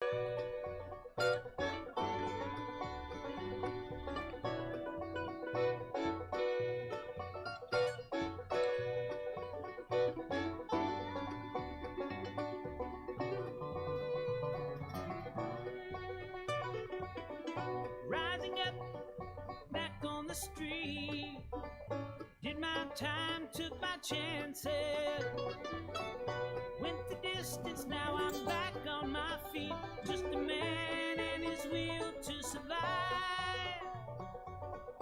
Rising up back on the street, did my time, took my chances, went the distance, now I'm back on my feet, just a man and his will to survive.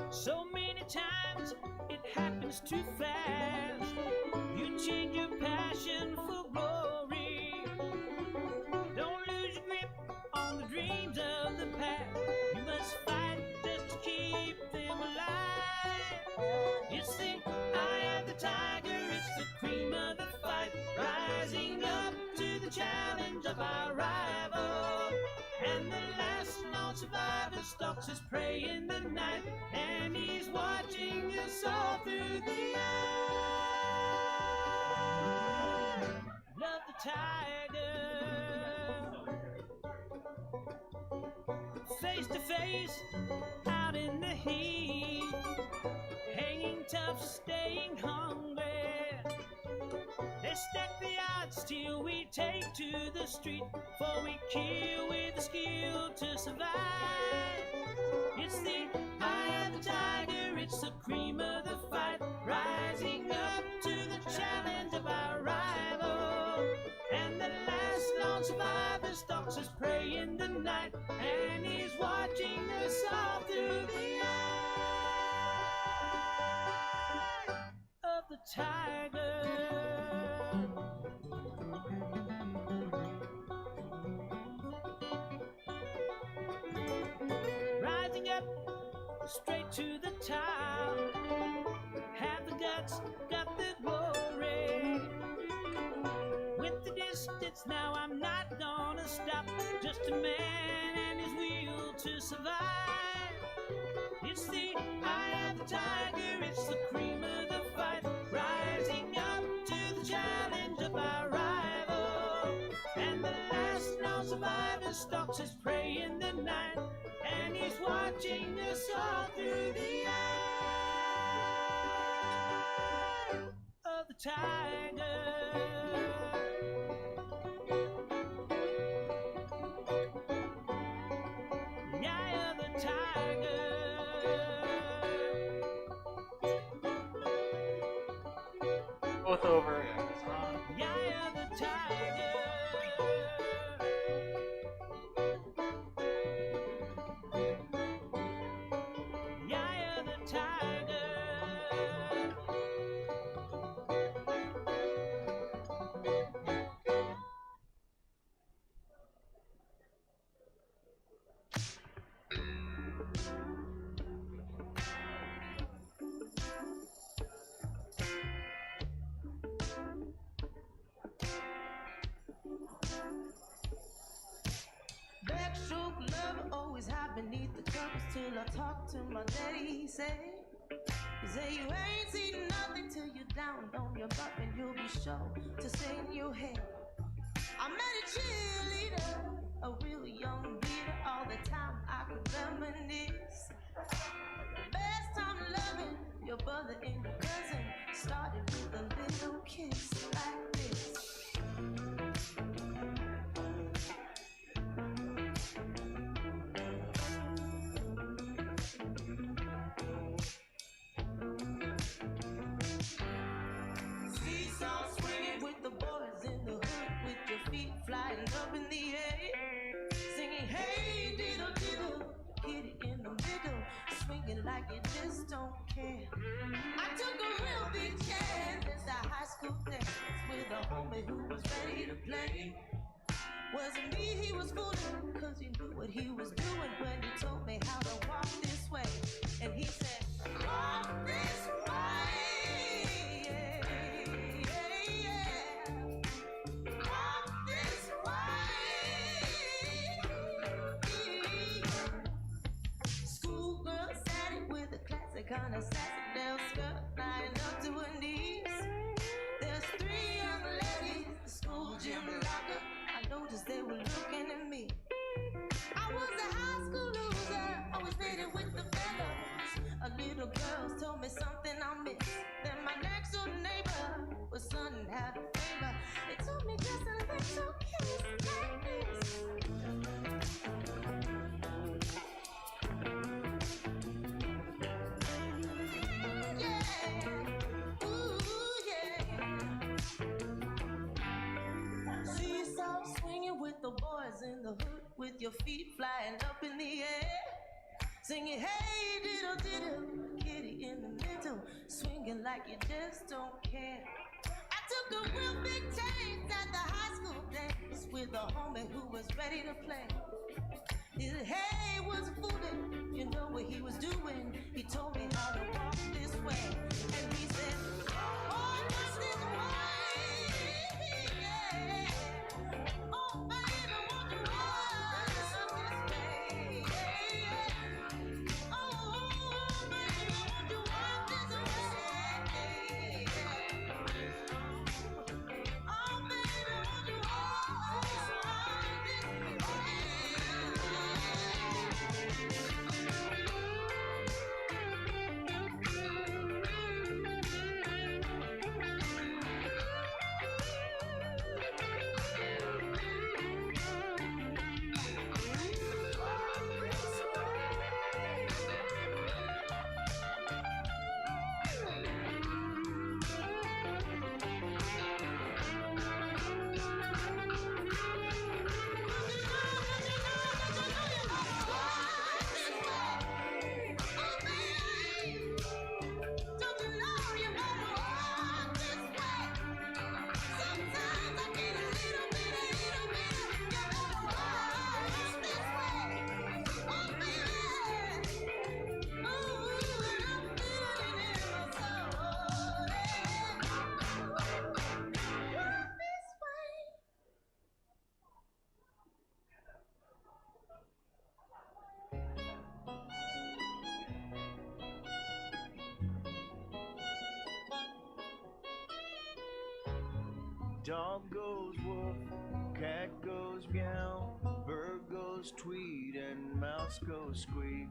So many times it happens too fast, you change your passion for glory, don't lose your grip on the dreams of the past, you must fight just to keep them alive. It's the eye of the tiger, it's the cream of the fight, rising up to the challenge of our rival. And the last known survivor stalks his prey in the night, and he's watching us all through the eye of the tiger. Face to face, out in the heat, hanging tough, staying hungry. They stack the odds till we take to the street, for we kill with the skill to survive. It's the eye of the tiger, it's the cream of the fight, rising up to the challenge of our rival. And the last lone survivor stalks his prey in the night, and he's watching us all through the eye of the tiger. Rising up straight to the top, have the guts, got the glory, went the distance, now I'm not gonna stop, just a man and his will to survive. It's the eye of the tiger, it's the cream of the fight, rising up to the challenge of our rival. And the last known survivor stalks his prey in the night, and he's watching us all through the eye of the tiger. The eye of the tiger. Both over. The eye of the tiger. The eye of the tiger. Backstroke love always hide beneath the covers till I talk to my daddy. He say you ain't seen nothing till you're down on your butt, and you'll be sure to stay in your head. I met a cheerleader, a real young leader, all the time I could reminisce. Best time loving your brother and your cousin started with a little kiss like this. Seesaw swinging with the boys in the hood, with your feet flying up in the air, singing hey diddle diddle, kitty in the middle, swinging like you just don't care. I took a real big chance at the high school dance with a homie who was ready to play. Wasn't me he was fooling, cause he knew what he was doing when he told me how to walk this way. And he said, walk this way, yeah, yeah, yeah. Walk this way. Schoolgirl satin with a classic kind of sassy Dell skirt lying up to her knees. There's 3 young ladies, the school gym locker. I noticed they were looking at me. told me something I missed. Then my next door neighbor was son had a favor. It told me just a little kiss like this. Yeah, ooh yeah. See yourself swinging with the boys in the hood, with your feet flying up in the air. Singing, hey, diddle, diddle, kitty in the middle, swinging like you just don't care. I took a real big taste at the high school dance with a homie who was ready to play. He said, hey, was fooling, you know what he was doing. He told me how to walk this way, and he said, oh, just this way, yeah. Oh, baby, won't you walk this way, yeah. Oh, baby, won't you walk this way, yeah. Oh, baby, won't you walk this way. Dog goes woof, cat goes meow, bird goes tweet, and mouse goes squeak.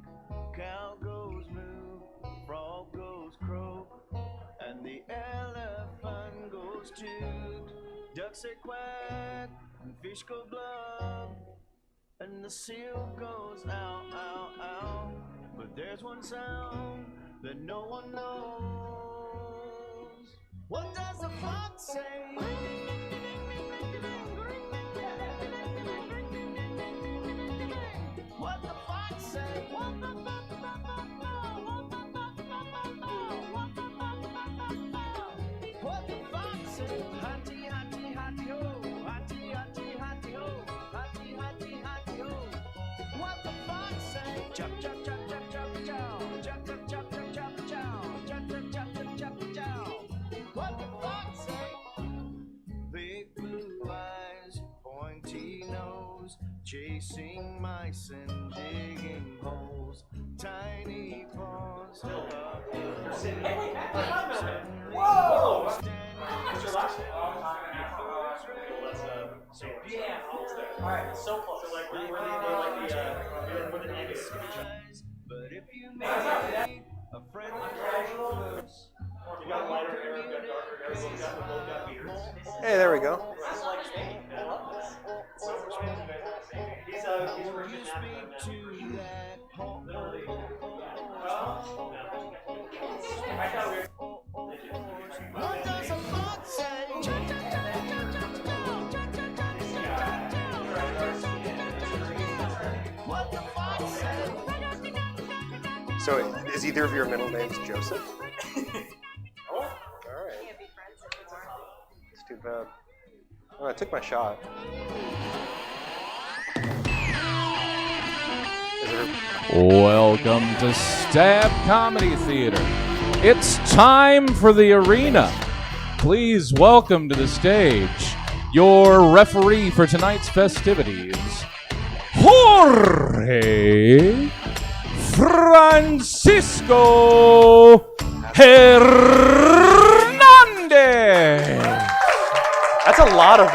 Cow goes moo, frog goes croak, and the elephant goes toot. Ducks say quack, and fish go blub, and the seal goes ow, ow, ow. But there's one sound that no one knows. What does the fox say? What the fox say? What the fox say? Hotty, hotty, hotty ho, hotty, hotty, hotty ho, hotty, hotty, hotty ho. What the fox say? Chop, chop, chop, chop, chop, chow, chop, chop, chop, chop, chop, chow, chop, chop, chop, chop, chop, chow. What the fox say? Big blue eyes, pointy nose, chasing mice and digging holes. Tiny paws up the whoa! What's your last name? Yeah, alright, so close. So like, where do you go like the with an egg? But if you make a friendly close, You got lighter hair, you got darker hair, you got both got beards. Hey, there we go. This is like Spain. I love this. So much fun. He's you Christian speak to that home. I thought we were. What does a fox say? What the fox say? So, is either of your middle names Joseph? Oh, Alright. It's too bad. Oh, I took my shot. Welcome to Stab Comedy Theater. It's time for the arena. Please welcome to the stage your referee for tonight's festivities, Jorge Francisco Hernandez. That's a lot of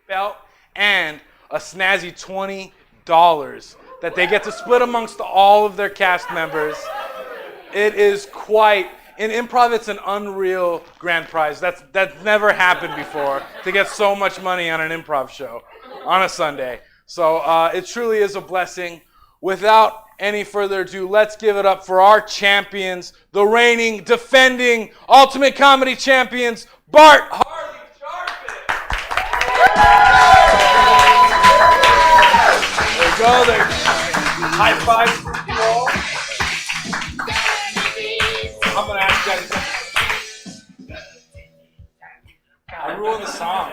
belt and a snazzy $20 that they get to split amongst all of their cast members. It is quite, in improv, it's an unreal grand prize. That's never happened before, to get so much money on an improv show on a Sunday. So it truly is a blessing. Without any further ado, let's give it up for our champions, the reigning, defending, Ultimate Comedy champions, Bart Harley Jarvis. There you go. High five for you all. I'm going to ask you guys. I ruined the song.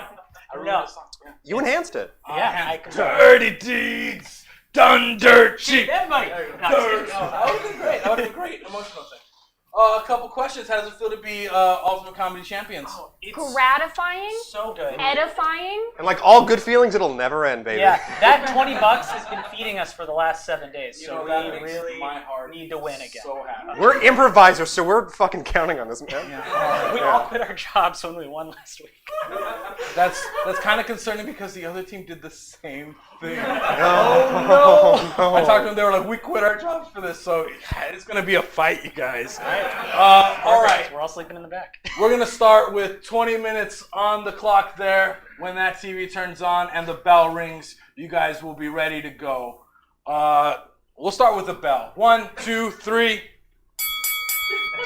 You enhanced it. Yeah, Dirty deeds done dirt cheap. everybody. That would have been great. That would have been great. Emotional thing. A couple questions. How does it feel to be Ultimate Comedy champions? Gratifying, So good. edifying. And like all good feelings, it'll never end, baby. Yeah, that $20 has been feeding us for the last 7 days, You so know, that we makes really my heart need to win again. So happy. We're improvisers, so we're fucking counting on this, man. We all quit our jobs when we won last week. That's kind of concerning because the other team did the same thing. Oh, no. I talked to them. They were like, "We quit our jobs for this, so it's gonna be a fight, you guys." All right. We're all sleeping in the back. We're gonna start with 20 minutes on the clock there. When that TV turns on and the bell rings, you guys will be ready to go. We'll start with the bell. 1, 2, 3.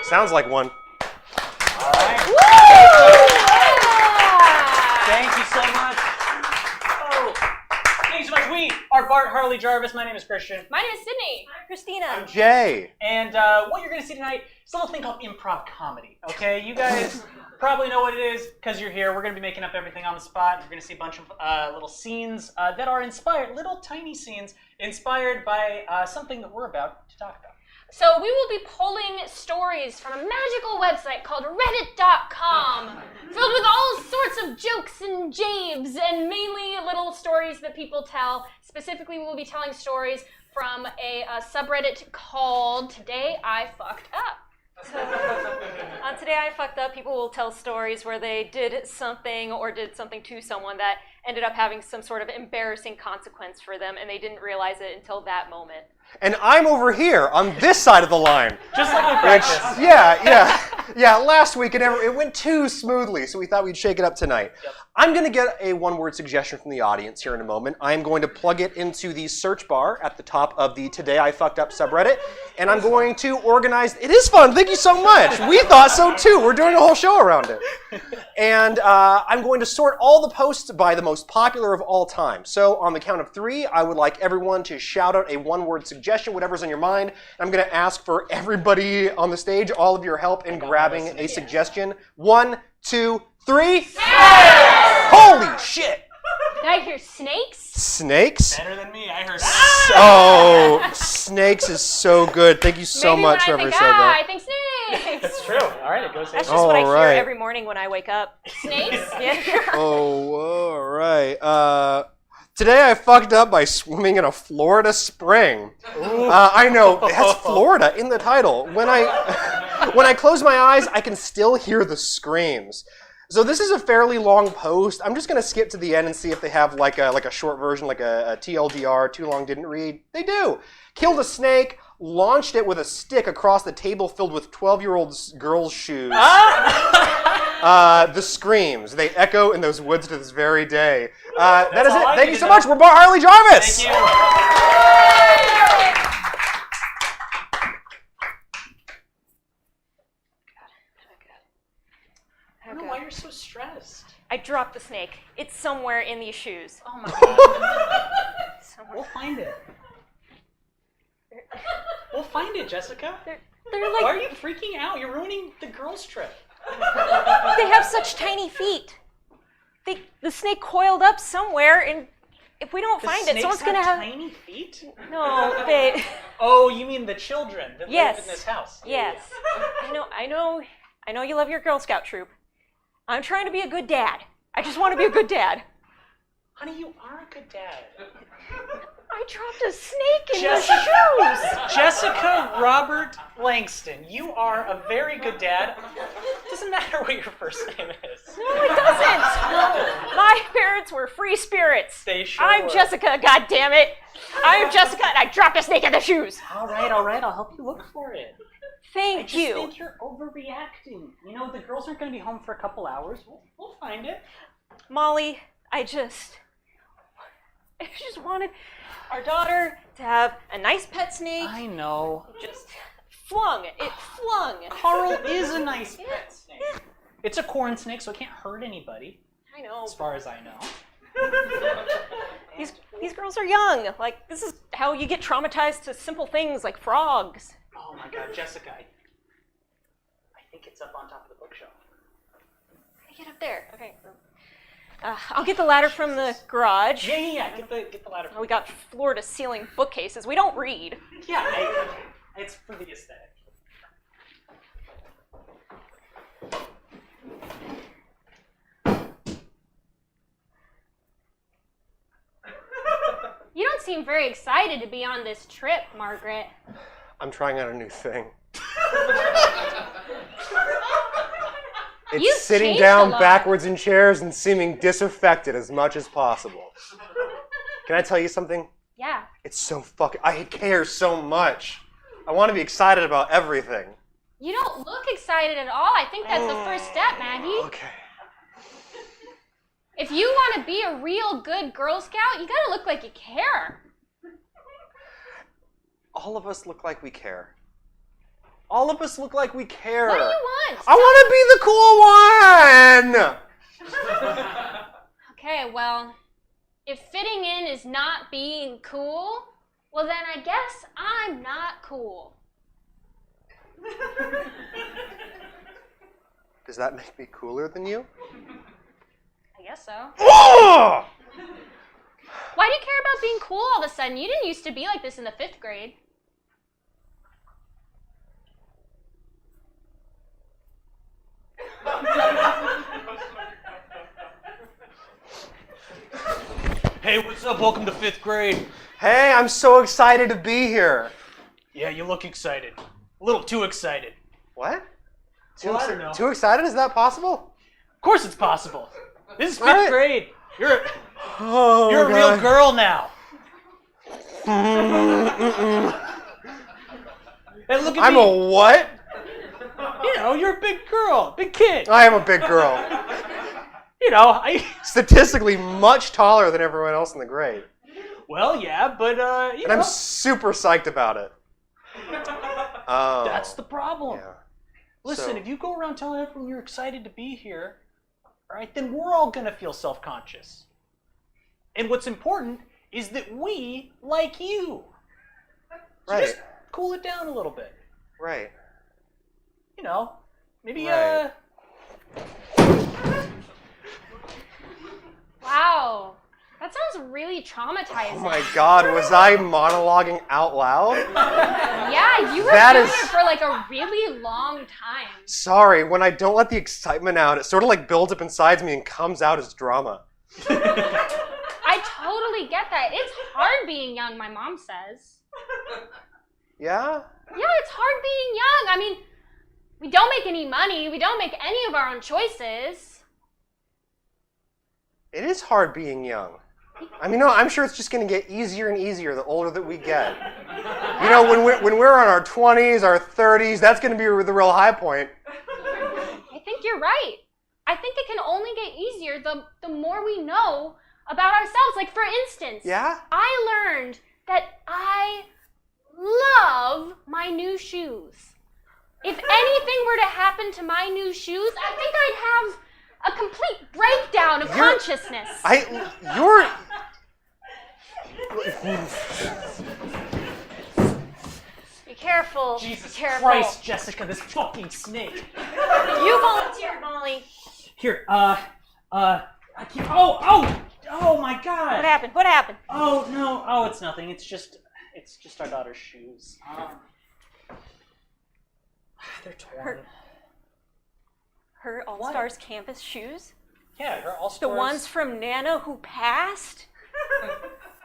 Sounds like one. All right. Thank you so much. Oh, thank you so much. We are Bart Harley Jarvis. My name is Christian. My name is Sydney. I'm Christina. Jay. And what you're going to see tonight is a little thing called improv comedy, okay? You guys probably know what it is because you're here. We're going to be making up everything on the spot. You're going to see a bunch of little scenes that are inspired, little tiny scenes inspired by something that we're about to talk about. So we will be pulling stories from a magical website called Reddit.com, filled with all sorts of jokes and jabes and mainly little stories that people tell. Specifically, we will be telling stories from a subreddit called Today I Fucked Up. So, on Today I Fucked Up, people will tell stories where they did something or did something to someone that ended up having some sort of embarrassing consequence for them, and they didn't realize it until that moment. And I'm over here on this side of the line. Just like we Which, practiced. yeah, last week it went too smoothly, so we thought we'd shake it up tonight. Yep. I'm going to get a one-word suggestion from the audience here in a moment. I'm going to plug it into the search bar at the top of the Today I Fucked Up subreddit, and I'm going to organize... It is fun, thank you so much. We thought so too. We're doing a whole show around it. And I'm going to sort all the posts by the most popular of all time. So on the count of 3, I would like everyone to shout out a one-word suggestion, whatever's on your mind. I'm going to ask for everybody on the stage, all of your help in grabbing a suggestion. 1, 2, 3. Holy shit! Did I hear snakes? Snakes? Better than me, I heard. Oh, snakes is so good. Thank you so Maybe much, when whoever I said think, that. I think snakes. That's true. All right, it goes. That's just what I All hear right. every morning when I wake up. Snakes? Yeah. Oh, all right. Today I fucked up by swimming in a Florida spring. I know, it has Florida in the title. When I close my eyes, I can still hear the screams. So this is a fairly long post. I'm just going to skip to the end and see if they have like a short version, like a TLDR, too long didn't read. They do. Killed a snake, launched it with a stick across the table filled with 12-year-old girls' shoes. The screams, they echo in those woods to this very day. That is all it. I Thank need you to so know. much. We're Bart Harley Jarvis. Thank you. I don't know why you're so stressed. I dropped the snake. It's somewhere in these shoes. Oh my god. Somewhere. We'll find it. We'll find it, Jessica. They're Why are like, you freaking out? You're ruining the girls' trip. they have such tiny feet. The snake coiled up somewhere, and if we don't find it, Snakes someone's gonna have have. tiny feet? No, they. Oh, you mean the children that Yes. live in this house? Yes. I know you love your Girl Scout troop. I'm trying to be a good dad. I just want to be a good dad. Honey, you are a good dad. I dropped a snake in the shoes. Jessica Robert Langston, you are a very good dad. Doesn't matter what your first name is. No, it doesn't. My parents were free spirits. They sure I'm were. Jessica, God damn it. I'm Jessica, and I dropped a snake in the shoes. All right, I'll help you look for it. I Thank just you. think you're overreacting. You know, the girls aren't going to be home for a couple hours. We'll find it. Molly, I just wanted our daughter to have a nice pet snake. I know. Just flung. Carl is a nice pet snake. It's a corn snake, so it can't hurt anybody, I know. as far as I know. These girls are young. Like, this is how you get traumatized to simple things like frogs. Oh my God, Jessica, I think it's up on top of the bookshelf. Get up there. Okay. I'll get the ladder from the garage. Yeah. Get the ladder. We got floor-to-ceiling bookcases. We don't read. Yeah, it's for the aesthetic. You don't seem very excited to be on this trip, Margaret. I'm trying out a new thing. You've It's sitting changed a down lot. backwards in chairs and seeming disaffected as much as possible. Can I tell you something? Yeah. It's so fucking... I care so much. I want to be excited about everything. You don't look excited at all. I think that's the first step, Maggie. Okay. If you want to be a real good Girl Scout, you gotta look like you care. All of us look like we care. All of us look like we care. What do you want? I want to be the cool one! Okay, well, if fitting in is not being cool, well then I guess I'm not cool. Does that make me cooler than you? I guess so. Oh! Why do you care about being cool all of a sudden? You didn't used to be like this in the 5th grade. Hey, what's up? Welcome to 5th grade. Hey, I'm so excited to be here. Yeah, you look excited. A little too excited. What? Well, I don't know. Too excited? Is that possible? Of course it's possible. This is 5th All right. grade. You're Oh, a real God. girl now. Hey, look at I'm me. a what? You know, you're a big girl, big kid. I am a big girl. You know, Statistically much taller than everyone else in the grade. Well, yeah, but you And know, I'm super psyched about it. Oh. that's the problem. Yeah. Listen, So- if you go around telling everyone you're excited to be here, all right, then we're all gonna feel self-conscious. And what's important is that we like you. So Right. just cool it down a little bit. Right. You know, maybe Right. Wow. That sounds really traumatizing. Oh my God, was I monologuing out loud? Yeah, you were That doing is- it for like a really long time. Sorry, when I don't let the excitement out, it sort of like builds up inside me and comes out as drama. I totally get that. It's hard being young, my mom says. Yeah? Yeah, it's hard being young. I mean, we don't make any money. We don't make any of our own choices. It is hard being young. I mean, no, I'm sure it's just going to get easier and easier the older that we get. You know, when we're in our 20s, our 30s, that's going to be the real high point. I think you're right. I think it can only get easier the more we know about ourselves. Like, for instance, Yeah? I learned that I love my new shoes. If anything were to happen to my new shoes, I think I'd have a complete breakdown of consciousness. You're... Be careful. Jesus Be careful. Christ, Jessica, this fucking snake. You volunteered, Molly. Here, I can't. Oh my God. What happened? What happened? Oh no. Oh, it's nothing. It's just our daughter's shoes. They're torn. Her All-Stars campus shoes? Yeah, her all The ones from Nana who passed?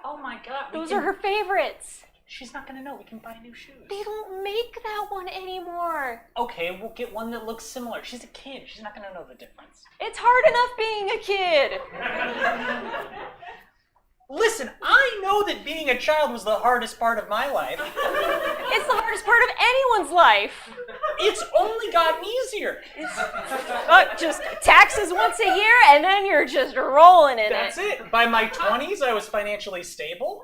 Oh my God. Those are her favorites. She's not gonna know. We can buy new shoes. They don't make that one anymore. Okay, we'll get one that looks similar. She's a kid. She's not gonna know the difference. It's hard enough being a kid. Listen, I know that being a child was the hardest part of my life. It's the hardest part of anyone's life. It's only gotten easier. Just taxes once a year, and then you're just rolling in That's it. it. By my 20s, I was financially stable.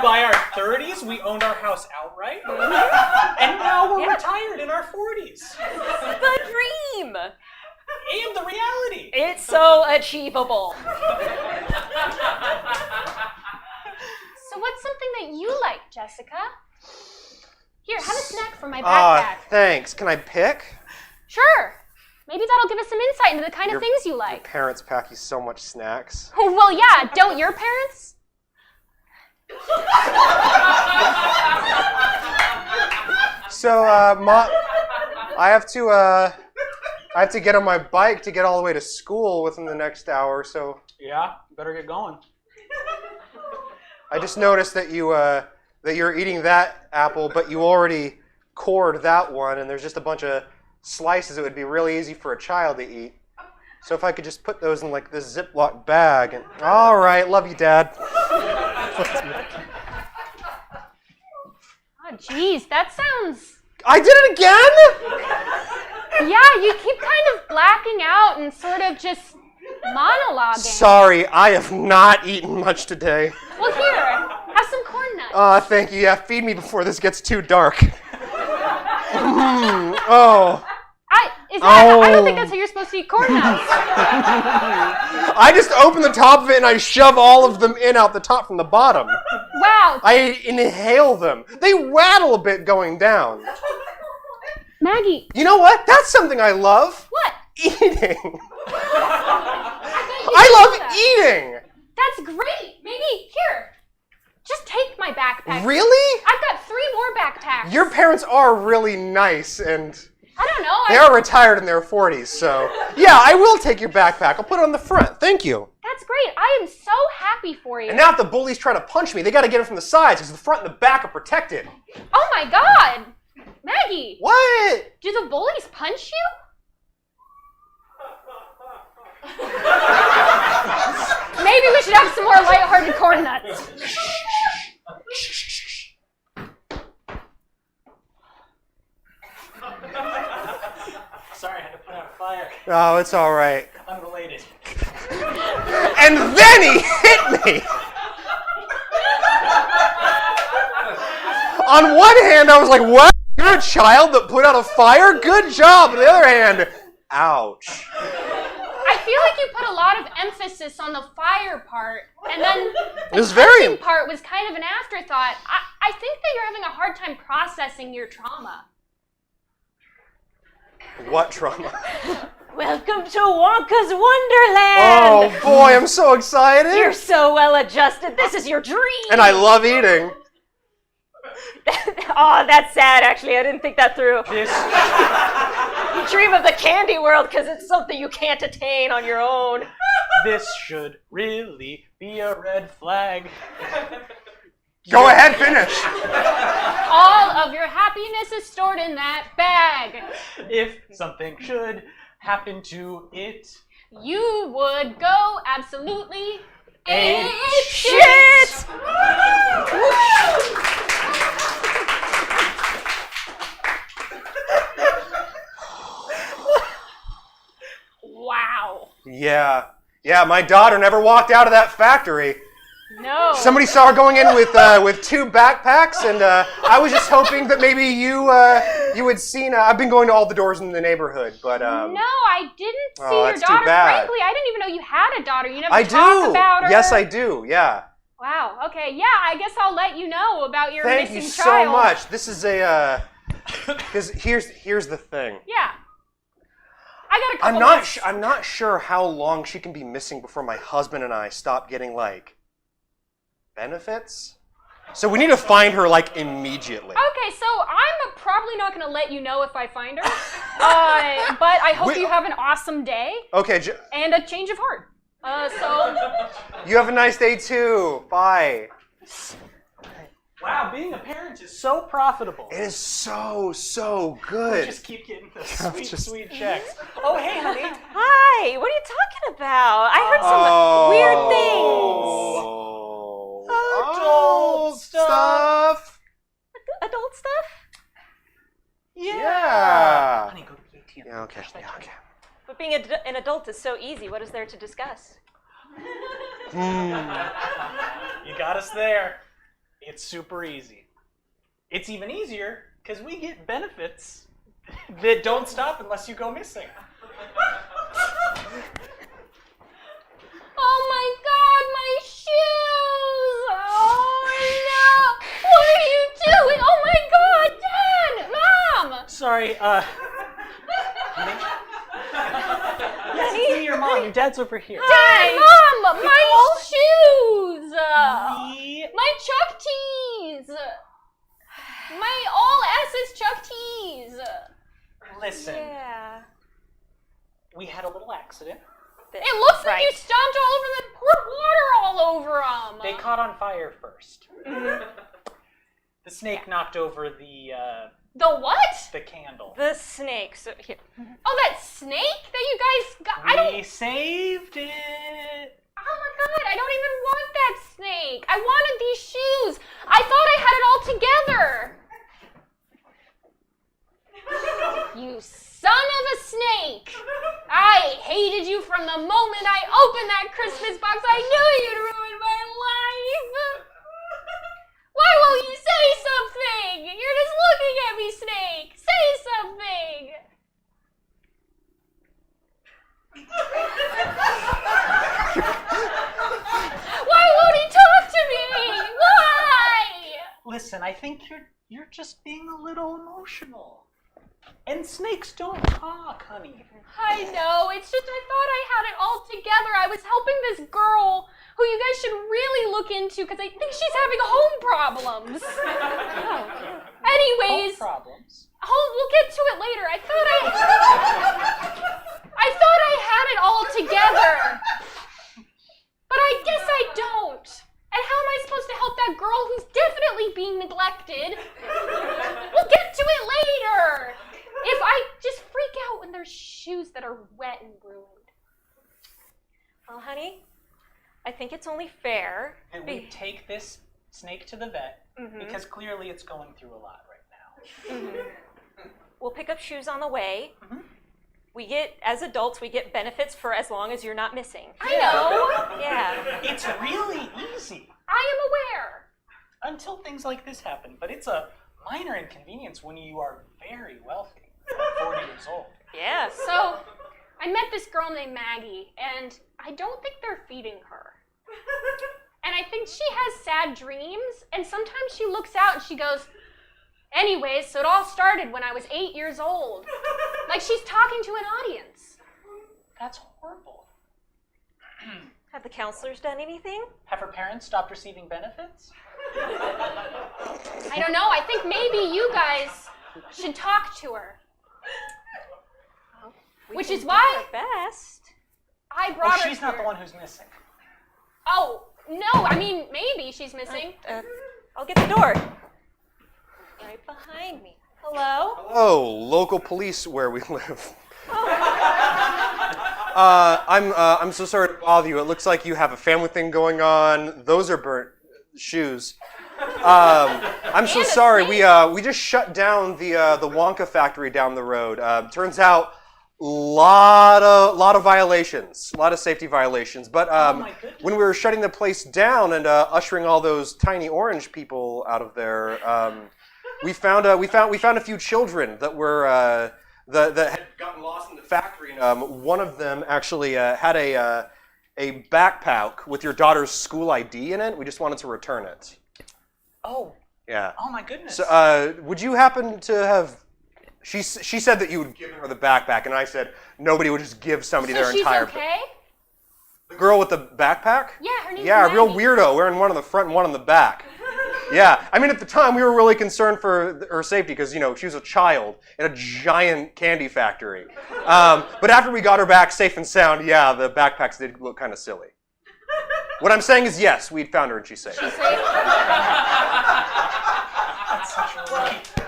By our 30s, we owned our house outright. And now we're retired in our 40s. The dream. And the reality. It's so achievable. So what's something that you like, Jessica? Here, have a snack from my Ah, backpack. thanks. Can I pick? Sure. Maybe that'll give us some insight into the kind Your- of things you Your like. parents pack you so much snacks. Well, yeah, don't your parents? So, Mom, I have to get on my bike to get all the way to school within the next hour. So Yeah, better get going. I just noticed that you're eating that apple, but you already cored that one, and there's just a bunch of slices. It would be really easy for a child to eat. So if I could just put those in like this Ziploc bag, and all right, love you, Dad. Oh, geez, that sounds... I did it again. Yeah, you keep kind of blacking out and sort of just monologuing. Sorry, I have not eaten much today. Well, here, have some corn nuts. Thank you. Yeah, feed me before this gets too dark. Oh. I don't think that's how you're supposed to eat corn nuts. I just open the top of it and I shove all of them in out the top from the bottom. Wow. I inhale them. They rattle a bit going down. Maggie. You know what? That's something I love. What? Eating. I I love eating. That's great. Maybe, here, just take my backpack. Really? I've got 3 more backpacks. Your parents are really nice, and I don't know. they are retired in their 40s, so yeah, I will take your backpack. I'll put it on the front. Thank you. That's great. I am so happy for you. And now if the bullies try to punch me, they got to get it from the sides because the front and the back are protected. Oh my God. Maggie. What? Do the bullies punch you? Maybe we should have some more lighthearted corn nuts. Sorry, I had to put out a fire. Oh, it's all right. Unrelated. And then he hit me. On one hand, I was like, what? You're a child that put out a fire? Good job. On the other hand, ouch. I feel like you put a lot of emphasis on the fire part, and then It was very... the part was kind of an afterthought. I think that you're having a hard time processing your trauma. What trauma? Welcome to Wonka's Wonderland. Oh, boy, I'm so excited. You're so well adjusted. This is your dream. And I love eating. Oh, that's sad, actually. I didn't think that through. This You dream of the candy world because it's something you can't attain on your own. this should really be a red flag. Go ahead, finish. All of your happiness is stored in that bag. If something should happen to it, You would go absolutely Ape shit. Wow. Yeah, my daughter never walked out of that factory. No. Somebody saw her going in with 2 backpacks, and I was just hoping that maybe you had seen. I've been going to all the doors in the neighborhood, but No, I didn't see Oh, your that's too daughter. bad. Frankly, I didn't even know you had a daughter. You never I talk do. about her. Yes, I do. Yeah. Wow. Okay. Yeah. I guess I'll let you know about your Thank missing you child. so much. This is a because here's the thing. Yeah. I got a couple. I'm not sure how long she can be missing before my husband and I stop getting like benefits. So we need to find her like immediately. Okay, so I'm probably not going to let you know if I find her, but I hope you have an awesome day Okay, and a change of heart. So you have a nice day too. Bye. Wow, being a parent is so profitable. It is so We good. just keep getting the I'm sweet, just- sweet checks. Oh, hey, honey. Hi, what are you talking about? I heard some weird things. Adult stuff. Adult stuff? Yeah. Honey, go to the ATM. Yeah, okay. Yeah, okay. But being an adult is so easy. What is there to discuss? You got us there. It's super easy. It's even easier because we get benefits that don't stop unless you go missing. Oh my god, my shoes! Oh no! What are you doing? Oh my god, Dad! Mom! Sorry, Yes, it's me, your mom. Your dad's over here. Dad, Mom! My shoes! Me? My Chuck Tees! My all SS Chuck Tees! Listen, Yeah. we had a little accident. It looks like Right. you stomped all over them, poured water all over them! They caught on fire first. The snake knocked over the The what? candle. The snake. So, here. Oh, that snake that you guys got? I don't. We saved it. Oh my god, I don't even want that snake. I wanted these shoes. I thought I had it all together. You son of a snake. I hated you from the moment I opened that Christmas box. I knew you'd ruin my life. Why won't you say something? You're just looking at me, snake. Say something. Why won't he talk to me? Why? Listen, I think you're just being a little emotional. And snakes don't talk, honey. I know. It's just I thought I had it all together. I was helping this girl who you guys should really look into because I think she's having home problems. Anyways, Problems. we'll get to it later. I thought I had it all together. But I guess I don't. And how am I supposed to help that girl who's definitely being neglected? We'll get to it later. If I just freak out when there's shoes that are wet and ruined. Well, honey, I think it's only fair. And we take this snake to the vet because clearly it's going through a lot right now. We'll pick up shoes on the way. We get, as adults, we get benefits for as long as you're not missing. I know. Yeah. It's really easy I am aware. until things like this happen. But it's a minor inconvenience when you are very wealthy, like 40 years old. Yeah. So, I met this girl named Maggie, and I don't think they're feeding her. And I think she has sad dreams, and sometimes she looks out and she goes, anyways, so it all started when I was 8 years old. Like she's talking to an audience. That's horrible. Have the counselors done anything? Have her parents stopped receiving benefits? I don't know, I think maybe you guys should talk to her. Which is why Our best. I brought her She's not here. the one who's missing. Oh, no, I mean, maybe she's missing. I'll get the door. Right behind me. Hello? Hello, local police where we live. I'm so sorry to bother you. It looks like you have a family thing going on. Those are burnt shoes. I'm so And a sorry. snake. We just shut down the Wonka factory down the road. Turns out lot of violations, a lot of safety violations. But my goodness. when we were shutting the place down and ushering all those tiny orange people out of there, we found a few children that were that had gotten lost in the factory. One of them actually had a backpack with your daughter's school ID in it. We just wanted to return it. Oh, Yeah. oh my goodness. So, would you happen to have? She said that you would give her the backpack, and I said nobody would just give somebody So their she's entire. okay? The girl with the backpack? Yeah, her name's Yeah, real Maggie. weirdo, wearing one on the front and one on the back. Yeah, I mean, at the time we were really concerned for her safety because, you know, she was a child in a giant candy factory. But after we got her back safe and sound, yeah, the backpacks did look kind of silly. What I'm saying is yes, we found her and she's safe. She's safe.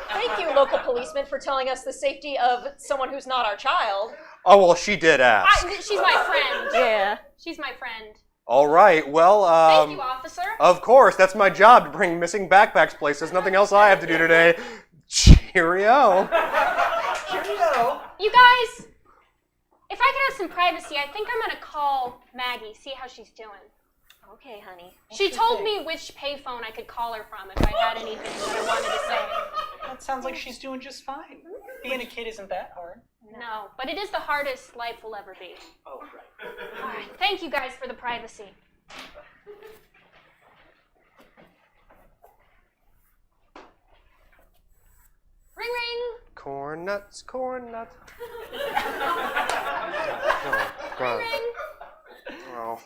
Thank you, local policeman, for telling us the safety of someone who's not our child. Oh, well, she did ask. She's my friend. Yeah. She's my friend. All right, well, Thank you, officer. of course, that's my job to bring missing backpacks places. Nothing else I have to do today. Cheerio. You guys, if I could have some privacy, I think I'm gonna call Maggie, see how she's doing. Okay, honey. She told me which payphone I could call her from if I had anything that I wanted to say. That sounds like she's doing just fine. Being a kid isn't that hard. No, but it is the hardest life will ever be. Oh, right. All right, thank you guys for the privacy. Ring ring. Corn nuts, corn nuts. Ring ring. Oh.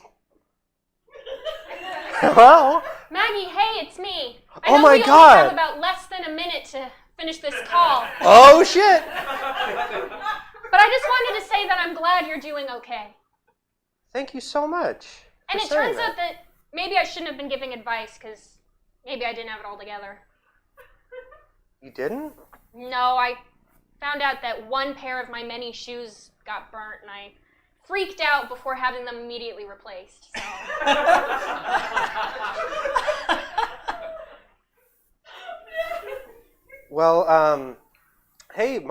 Hello? Maggie, hey, it's me. I Oh know my we only God. have about less than a minute to finish this call, Oh, shit. but I just wanted to say that I'm glad you're doing okay. Thank you so much. And for it saying turns out that maybe I shouldn't have been giving advice because maybe I didn't have it all together. You didn't? No, I found out that one pair of my many shoes got burnt and I freaked out before having them immediately replaced. So. Well, hey, if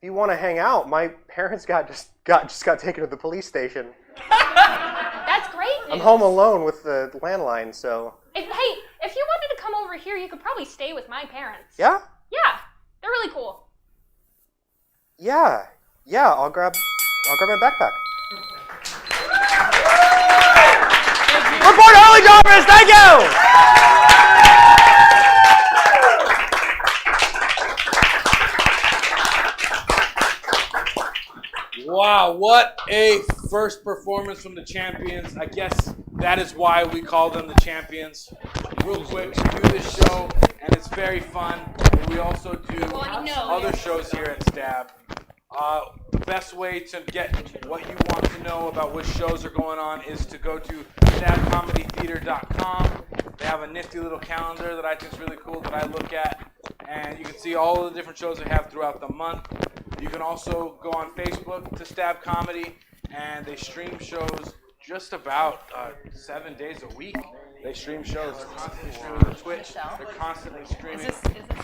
you want to hang out, my parents just got taken to the police station. That's great news. I'm home alone with the landline, so If you wanted to come over here, you could probably stay with my parents. yeah, Yeah, they're really cool. yeah. I'll grab my backpack. Report Holy Jobbers, thank you. Wow, what a first performance from the champions. I guess that is why we call them the champions. Real quick, we do this show, and it's very fun. And we also do other shows here at Stab. The best way to get what you want to know about which shows are going on is to go to stabcomedytheater.com. They have a nifty little calendar that I think is really cool that I look at. And you can see all of the different shows they have throughout the month. You can also go on Facebook to Stab Comedy, and they stream shows just about 7 days a week. They stream shows, constantly streaming on Twitch. They're constantly streaming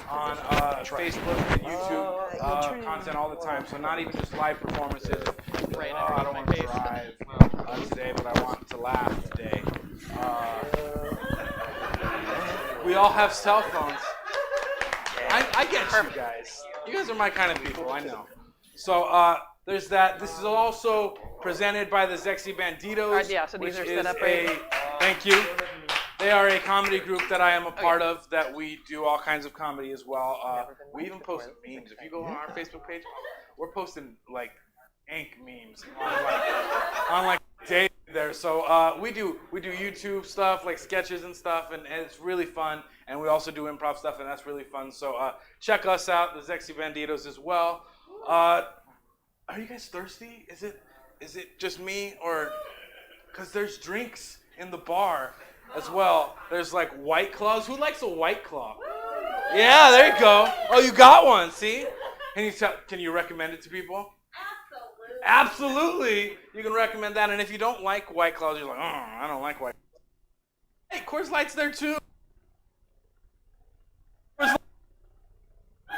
on Facebook and YouTube content all the time. So not even just live performances. I don't want to drive today, but I want to laugh today. We all have cell phones. I get you guys. You guys are my kind of people, I know. So there's that. This is also presented by the Zexy Banditos. Yeah, so these which are set is up right. Thank you. They are a comedy group that I am a part of, that we do all kinds of comedy as well. We even post memes. If you go on our Facebook page, we're posting like ink memes on like day there. So we do YouTube stuff, like sketches and stuff, and it's really fun. And we also do improv stuff, and that's really fun. So check us out, the Zexy Banditos as well. Are you guys thirsty? Is it just me, or because there's drinks in the bar as well? There's like White Claws. Who likes a White Claw? Yeah, there you go. Oh, you got one. See? Can you recommend it to people? Absolutely. You can recommend that. And if you don't like White Claws, you're like, oh, I don't like White Claws. Hey, Coors Light's there too.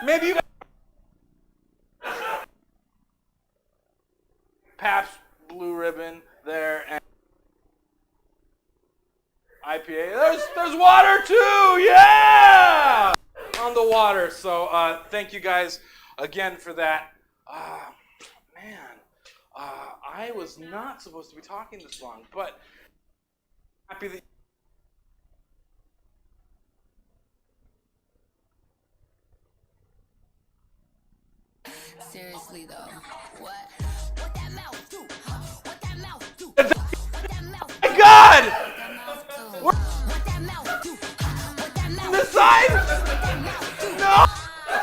Maybe you got Pabst Blue Ribbon there, and IPA. There's water too, yeah! On the water. So thank you guys again for that. Man, I was not supposed to be talking this long, but happy that. Seriously though, what that mouth do? What that mouth do? My God! What that mouth do? What that mouth On this side? No!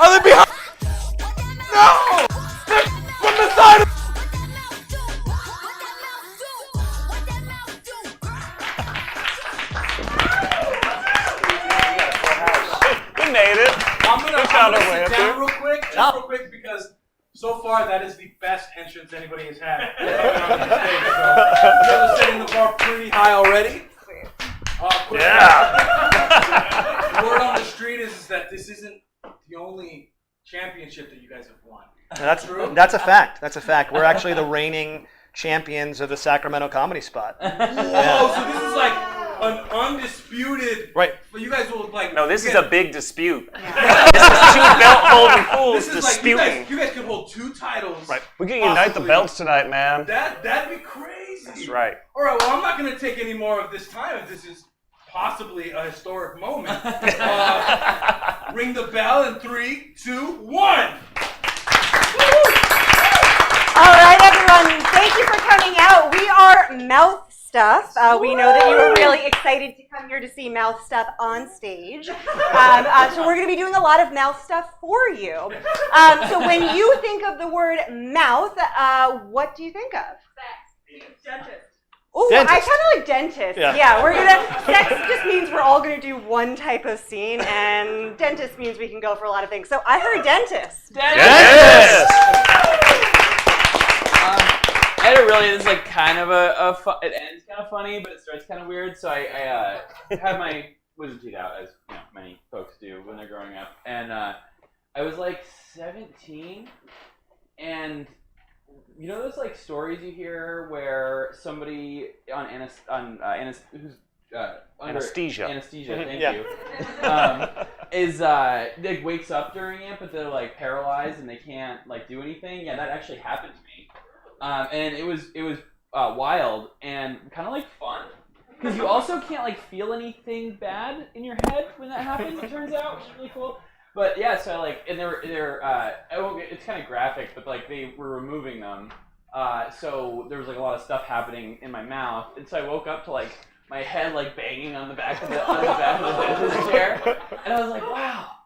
Are they behind? No! They're from the side! made it. I'm gonna found our sit way up down here. real quick, just real quick, because so far that is the best entrance anybody has had on the stage. So you guys are setting the bar pretty high already. Quick word on the street is that this isn't the only championship that you guys have won. That's a fact. That's a fact. We're actually the reigning champions of the Sacramento Comedy Spot. Whoa! So this is like an undisputed. Right. But you guys will like. No, this is a big dispute. This is two belt-holding fools This is like disputing. you guys can hold 2 titles. Right. We can unite the belts tonight, man. That'd be crazy. That's right. All right. Well, I'm not going to take any more of this time. If this is possibly a historic moment. Ring the bell in 3, 2, 1. All right, everyone. Thank you for coming out. We are Mouth Stuff. We know that you were really excited to come here to see Mouth Stuff on stage. So we're going to be doing a lot of mouth stuff for you. So when you think of the word mouth, what do you think of? Dentist. Oh, I kind of like dentist. Yeah. We're gonna. Sex just means we're all gonna do one type of scene, and dentist means we can go for a lot of things. So I heard dentist. Dentist! I had a really, this is like kind of it ends kind of funny, but it starts kind of weird. So I had my wisdom teeth out, as you know, many folks do when they're growing up. And I was like 17, and you know those like stories you hear where somebody on Anesthesia. Thank Yeah. you. Is like wakes up during it, but they're like paralyzed and they can't like do anything. Yeah, that actually happened to me, and it was wild and kind of like fun because you also can't like feel anything bad in your head when that happens. It turns out, which is really cool. But yeah, so like, and it's kind of graphic, but like they were removing them. So there was like a lot of stuff happening in my mouth, and so I woke up to like my head like banging on the back of the dentist chair, and I was like, wow,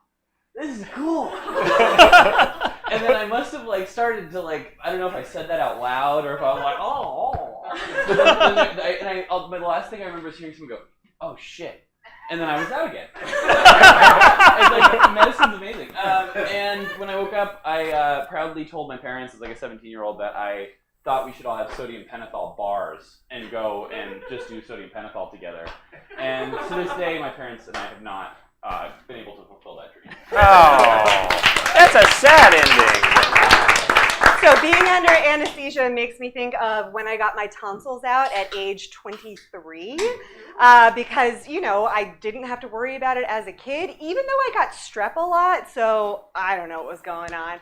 this is cool. And then I must have like started to like, I don't know if I said that out loud or if I was like, oh. But the last thing I remember is hearing someone go, oh shit. And then I was out again. It's like, medicine's amazing. And when I woke up, I proudly told my parents as like a 17-year-old that I thought we should all have sodium pentothal bars and go and just do sodium pentothal together. And to this day, my parents and I have not been able to fulfill that dream. Oh, that's a sad ending. So being under anesthesia makes me think of when I got my tonsils out at age 23, because, you know, I didn't have to worry about it as a kid, even though I got strep a lot, so I don't know what was going on.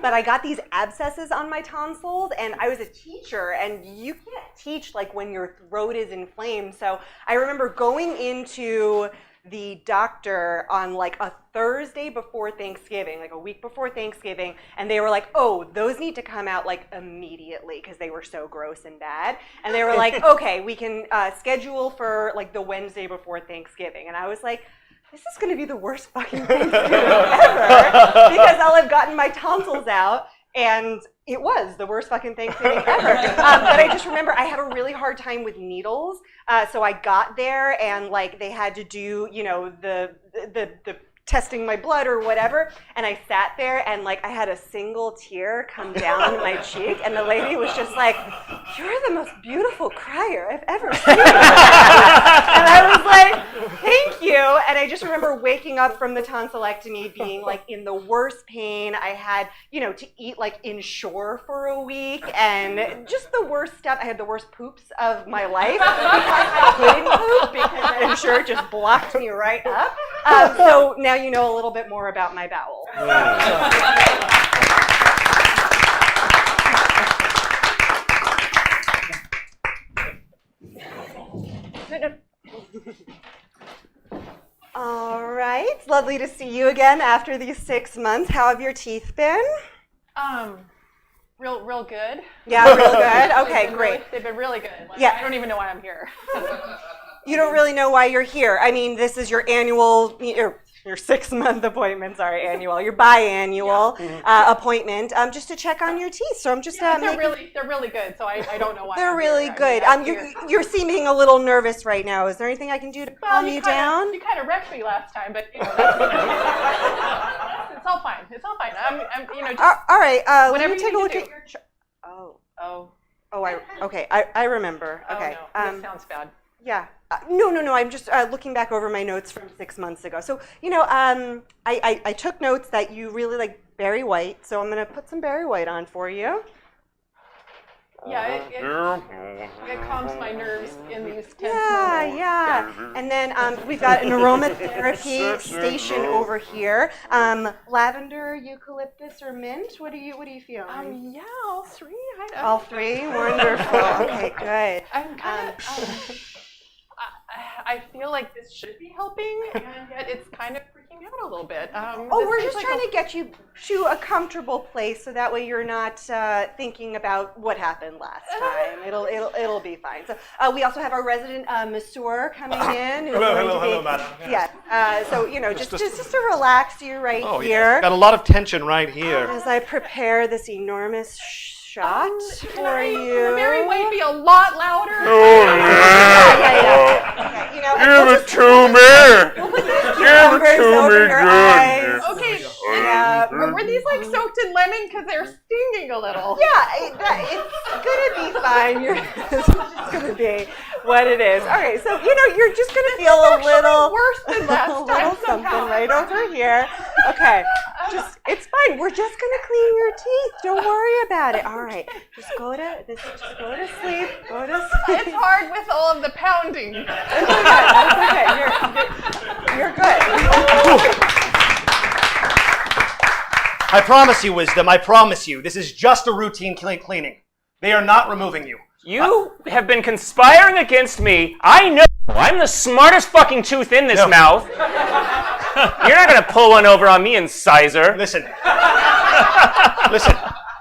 But I got these abscesses on my tonsils, and I was a teacher, and you can't teach like when your throat is inflamed. So I remember going into the doctor on like a Thursday before Thanksgiving, like a week before Thanksgiving, and they were like, oh, those need to come out like immediately because they were so gross and bad. And they were like, okay, we can schedule for like the Wednesday before Thanksgiving. And I was like, this is going to be the worst fucking Thanksgiving ever because I'll have gotten my tonsils out. And it was the worst fucking Thanksgiving ever. But I just remember I had a really hard time with needles. So I got there and like they had to do, you know, the testing my blood or whatever. And I sat there and like I had a single tear come down my cheek. And the lady was just like, you're the most beautiful crier I've ever seen. And I was like, thank you. And I just remember waking up from the tonsillectomy being like in the worst pain. I had, you know, to eat like inshore for a week and just the worst stuff. I had the worst poops of my life because I couldn't poop because inshore just blocked me right up. So now you know a little bit more about my bowel. All right, it's lovely to see you again after these 6 months. How have your teeth been? Real good. Yeah, real good. Okay, great. They've been really good. Like, Yeah. I don't even know why I'm here. You don't really know why you're here. I mean, this is your annual, your 6-month appointments are annual. Your biannual appointment, just to check on your teeth. So I'm just they're really good. So I don't know why. They're really good. You're seeming a little nervous right now. Is there anything I can do to calm you down? You kind of wrecked me last time, but it's all fine. It's all fine. I'm just all right. Let me you take a need look to at do. your chart. I remember. Okay. Oh, no. This sounds bad. Yeah. No. I'm just looking back over my notes from 6 months ago. So, I took notes that you really like Barry White. So I'm going to put some Barry White on for you. Yeah, it calms my nerves in these tense moments. Yeah. And then we've got an aromatherapy station over here. Lavender, eucalyptus, or mint. What are you feeling? Yeah, all three. All three? Wonderful. Okay, good. I'm kind of. I feel like this should be helping, and yet it's kind of freaking out a little bit. We're just trying to get you to a comfortable place, so that way you're not thinking about what happened last time. It'll be fine. So we also have our resident masseur coming in. Hello, madam. Yes. So just to relax you right here. Yes. Got a lot of tension right here. As I prepare this enormous shot for you. Barry White be a lot louder. Give it to me. Give it to me good. Okay. Were these like soaked in lemon? Because they're stinging a little. Yeah, it's gonna be fine. It's just gonna be what it is. Okay, so you're just gonna feel a little worse than last time. Something right over here. Okay, it's fine. We're just gonna clean your teeth. Don't worry about it. All right, just go to sleep. Go to sleep. It's hard with all of the pounding. It's okay. You're good. I promise you, Wisdom, I promise you, this is just a routine cleaning. They are not removing you. You have been conspiring against me. I know. I'm the smartest fucking tooth in this mouth. You're not gonna pull one over on me, incisor. Listen,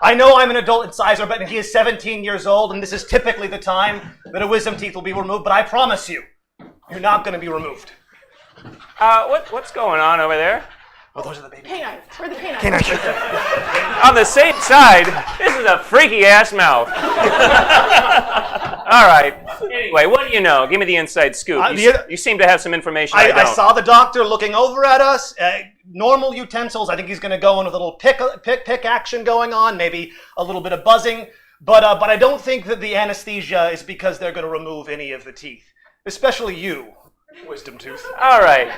I know I'm an adult incisor, but he is 17 years old, and this is typically the time that a wisdom teeth will be removed, but I promise you, you're not gonna be removed. What's going on over there? Oh, those are the baby canines. Where are the canines? On the safe side, this is a freaky ass mouth. All right. Anyway, what do you know? Give me the inside scoop. You seem to have some information I don't. I saw the doctor looking over at us. Normal utensils. I think he's going to go in with a little pick action going on, maybe a little bit of buzzing. But I don't think that the anesthesia is because they're going to remove any of the teeth, especially you, wisdom tooth. All right.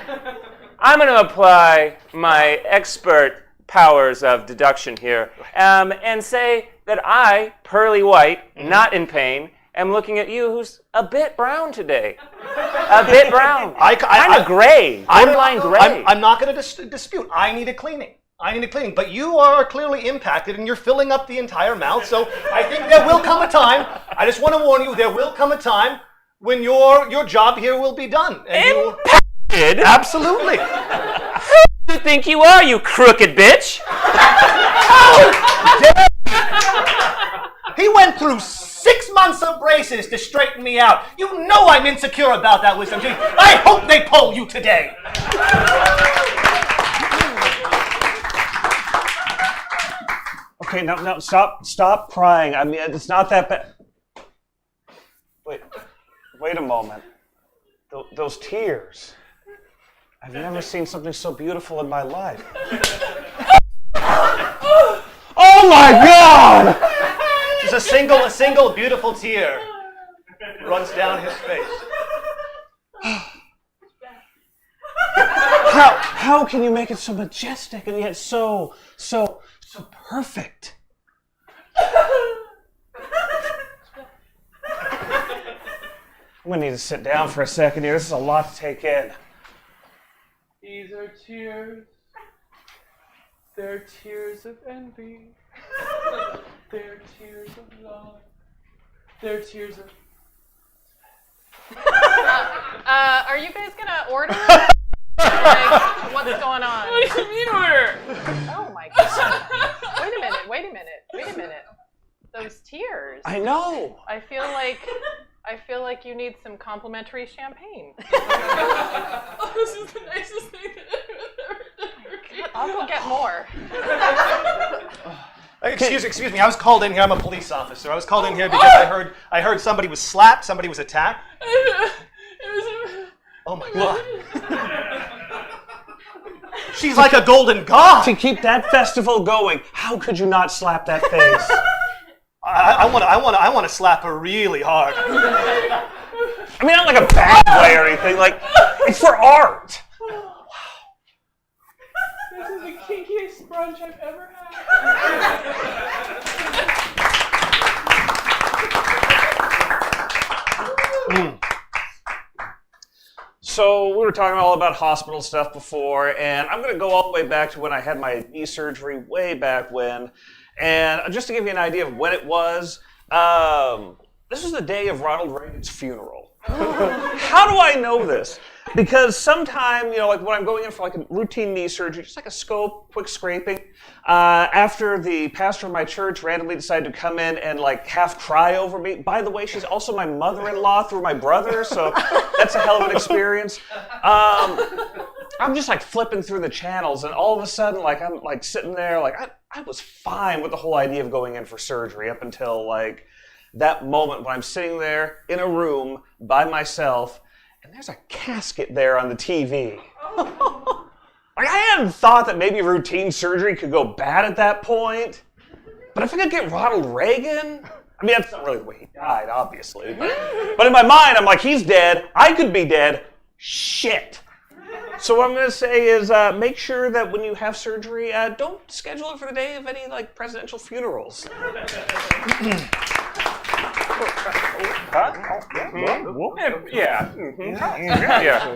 I'm going to apply my expert powers of deduction here and say that I, Pearly White, not in pain, am looking at you who's a bit brown today. A bit brown. Kind of gray. Borderline gray. I'm not going to dispute. I need a cleaning. But you are clearly impacted and you're filling up the entire mouth. So I think there will come a time, I just want to warn you, there will come a time when your job here will be done. And absolutely. Who do you think you are, you crooked bitch? He went through 6 months of braces to straighten me out. You know I'm insecure about that, wisdom teeth. I hope they pull you today. Okay, no, stop crying. I mean, it's not that bad. Wait a moment. Those tears. I've never seen something so beautiful in my life. Oh my God! Just a single beautiful tear runs down his face. How can you make it so majestic and yet so perfect? I'm gonna need to sit down for a second here. This is a lot to take in. These are tears. They're tears of envy. They're tears of love. They're tears of... Are you guys gonna order? Like, what's going on? What do you mean order? Oh my God. Wait a minute. Those tears. I know. I feel like you need some complimentary champagne. Oh, this is the nicest thing that ever I'll go get more. Excuse me. I was called in here. I'm a police officer. I was called in here because I heard somebody was slapped, somebody was attacked. Oh my God. She's like a golden god. To keep that festival going, how could you not slap that face? I want to slap her really hard. I mean, not like a bad way or anything. Like, it's for art. This is the kinkiest brunch I've ever had. So we were talking all about hospital stuff before, and I'm going to go all the way back to when I had my knee surgery way back when. And just to give you an idea of when it was, this was the day of Ronald Reagan's funeral. How do I know this? Because sometime, like when I'm going in for like a routine knee surgery, just like a scope, quick scraping, after the pastor of my church randomly decided to come in and like half cry over me. By the way, she's also my mother-in-law through my brother, so that's a hell of an experience. I'm just like flipping through the channels, and all of a sudden, like I'm like sitting there, like I was fine with the whole idea of going in for surgery up until like that moment when I'm sitting there in a room by myself. And there's a casket there on the TV. Like, I hadn't thought that maybe routine surgery could go bad at that point. But if I could get Ronald Reagan, I mean, that's not really the way he died, obviously. But in my mind, I'm like, he's dead. I could be dead. Shit. So what I'm going to say is make sure that when you have surgery, don't schedule it for the day of any, like, presidential funerals. Yeah,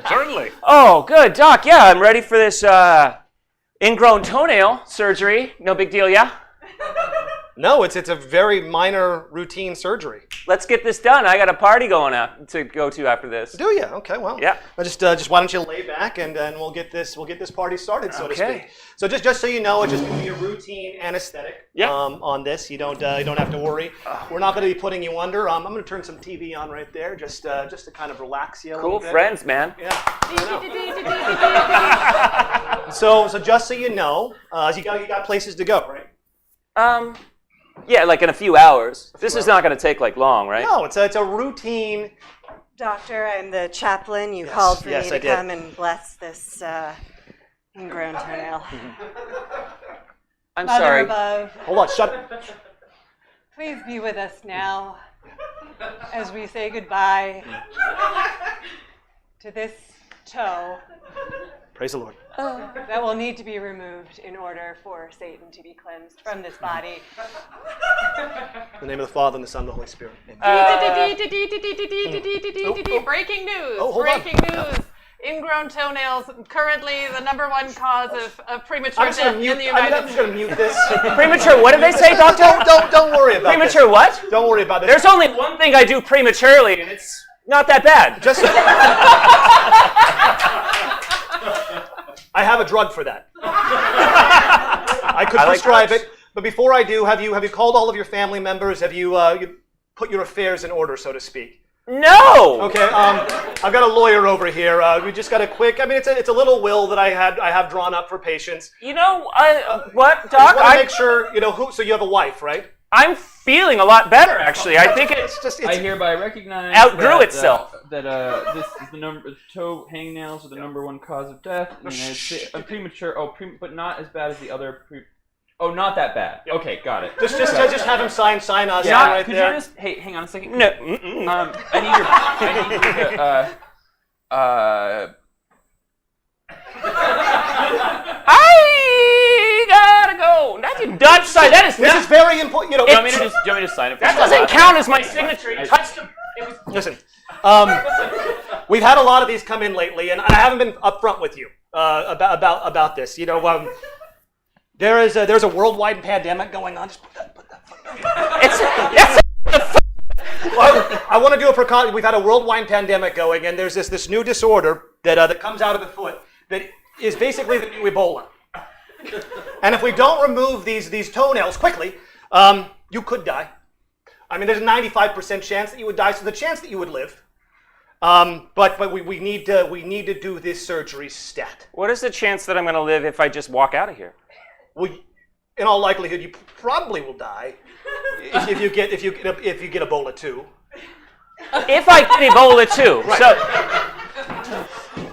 certainly. Oh, good, Doc. Yeah, I'm ready for this ingrown toenail surgery. No big deal, yeah? No, it's a very minor routine surgery. Let's get this done. I got a party going out to go to after this. Do you? Okay, well. Yeah. Just why don't you lay back and we'll get this party started, so to speak. So just so you know, it's just going to be a routine anesthetic on this. You don't have to worry. We're not going to be putting you under. I'm going to turn some TV on right there just to kind of relax you a little bit. Cool friends, man. Yeah. So just so you know, you got places to go, right? Yeah, like in a few hours. This is not going to take like long, right? No, it's a routine. Doctor, I'm the chaplain. You called for me to come and bless this ingrown toenail. I'm Mother sorry. above, Hold on, shut. please be with us now as we say goodbye to this toe. Praise the Lord. That will need to be removed in order for Satan to be cleansed from this body. In the name of the Father, and the Son, and the Holy Spirit. Breaking news! Oh, hold on. Breaking news! Ingrown toenails, currently the #1 cause of premature I'm just death going to in the mute. United I'm just going to mute this. Premature, what did they say, Doctor? Don't worry about Premature this. what? Don't worry about this. There's only one thing I do prematurely, and it's not that bad. Just. I have a drug for that. I could prescribe it, but before I do, have you called all of your family members? Have you put your affairs in order, so to speak? No. Okay. I've got a lawyer over here. We just got a quick. I mean, it's a little will that I have drawn up for patients. You know, what, Doc? I want to make sure who. So you have a wife, right? I'm feeling a lot better, actually. I think it's just. I hereby recognize outgrew itself. This is the toe hangnails are the #1 cause of death in the United States. Premature. But not as bad as the other. Not that bad. Okay, got it. Just have him sign us right could there. You just hang on a second? No. I need your I gotta go. That's a Dutch sign. That is. This is very important. Do you want me to just sign it? That doesn't count as my signature. You touched him. Listen, we've had a lot of these come in lately, and I haven't been upfront with you about this. There's a worldwide pandemic going on. Just put that I want to do a precaution. We've had a worldwide pandemic going, and there's this new disorder that comes out of the foot that is basically the new Ebola. And if we don't remove these toenails quickly, you could die. I mean, there's a 95% chance that you would die, so the chance that you would live But we need to do this surgery stat. What is the chance that I'm going to live if I just walk out of here? Well, in all likelihood, you probably will die if you get Ebola too. If I get Ebola too. Right. So.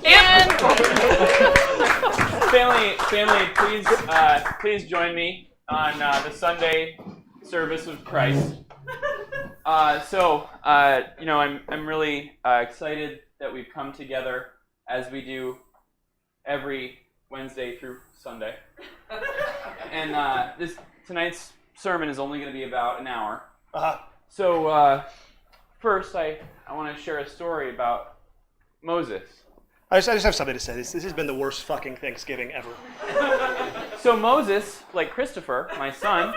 And please join me on the Sunday service of Christ. I'm really excited that we've come together as we do every Wednesday through Sunday. And tonight's sermon is only going to be about an hour. So first, I want to share a story about Moses. I just have something to say. This has been the worst fucking Thanksgiving ever. So Moses, like Christopher, my son,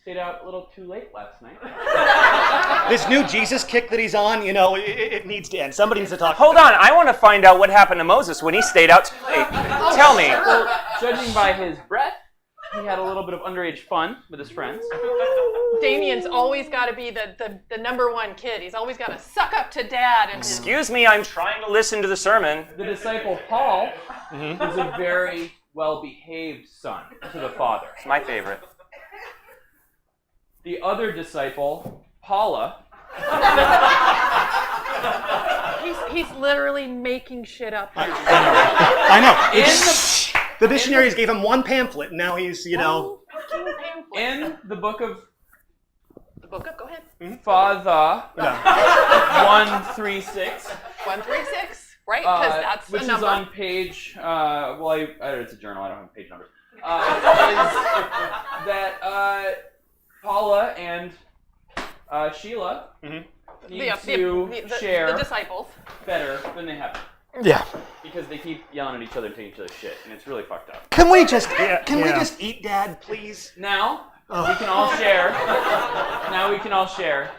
stayed out a little too late last night. This new Jesus kick that he's on, it needs to end. Somebody needs to talk. Hold on, I want to find out what happened to Moses when he stayed out too late. Tell me. Well, judging by his breath, he had a little bit of underage fun with his friends. Damien's always got to be the number one kid. He's always got to suck up to dad. And Excuse me, I'm trying to listen to the sermon. The disciple Paul was a very well-behaved son to the father. It's my favorite. The other disciple, Paula. He's literally making shit up now. I know. The missionaries gave him one pamphlet, and now he's, In the book of Go ahead. Father 136. 136, right? Because that's which a number. is on page. It's a journal. I don't have page numbers. That Paula and Sheila need to share the disciples better than they have. Yeah. Because they keep yelling at each other and taking each other's shit, and it's really fucked up. Can we just eat, Dad, please? Now we can all share. Now we can all share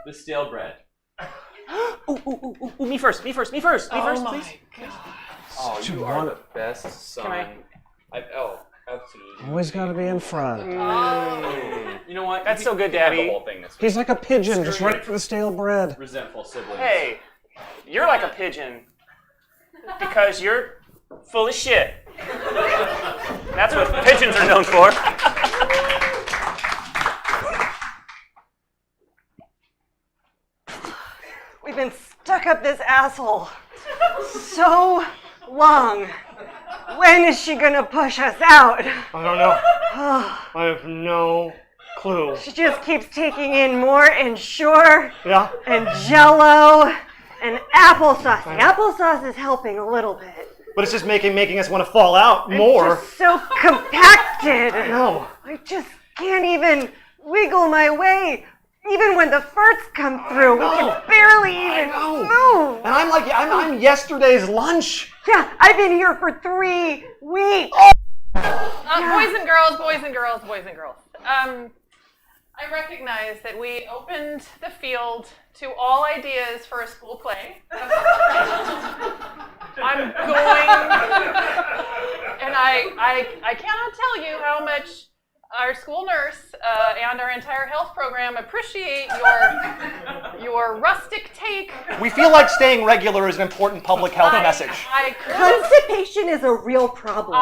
the stale bread. Ooh, me first, please. God. Oh, you are the best son. Absolutely. Always got to be in front. You know what? That's so good, Daddy. He's like a pigeon, just ready for the stale bread. Resentful siblings. Hey, you're like a pigeon because you're full of shit. That's what pigeons are known for. We've been stuck up this asshole so long. When is she gonna push us out? I don't know. I have no clue. She just keeps taking in more Ensure and Jell-O and applesauce. The applesauce is helping a little bit. But it's just making us want to fall out more. It's just so compacted. No. I just can't even wiggle my way. Even when the farts come through, we can barely even move. And I'm yesterday's lunch. Yeah, I've been here for 3 weeks. Boys and girls. I recognize that we opened the field to all ideas for a school play. I'm going, and I cannot tell you how much our school nurse and our entire health program appreciate your rustic take. We feel like staying regular is an important public health message. Constipation is a real problem.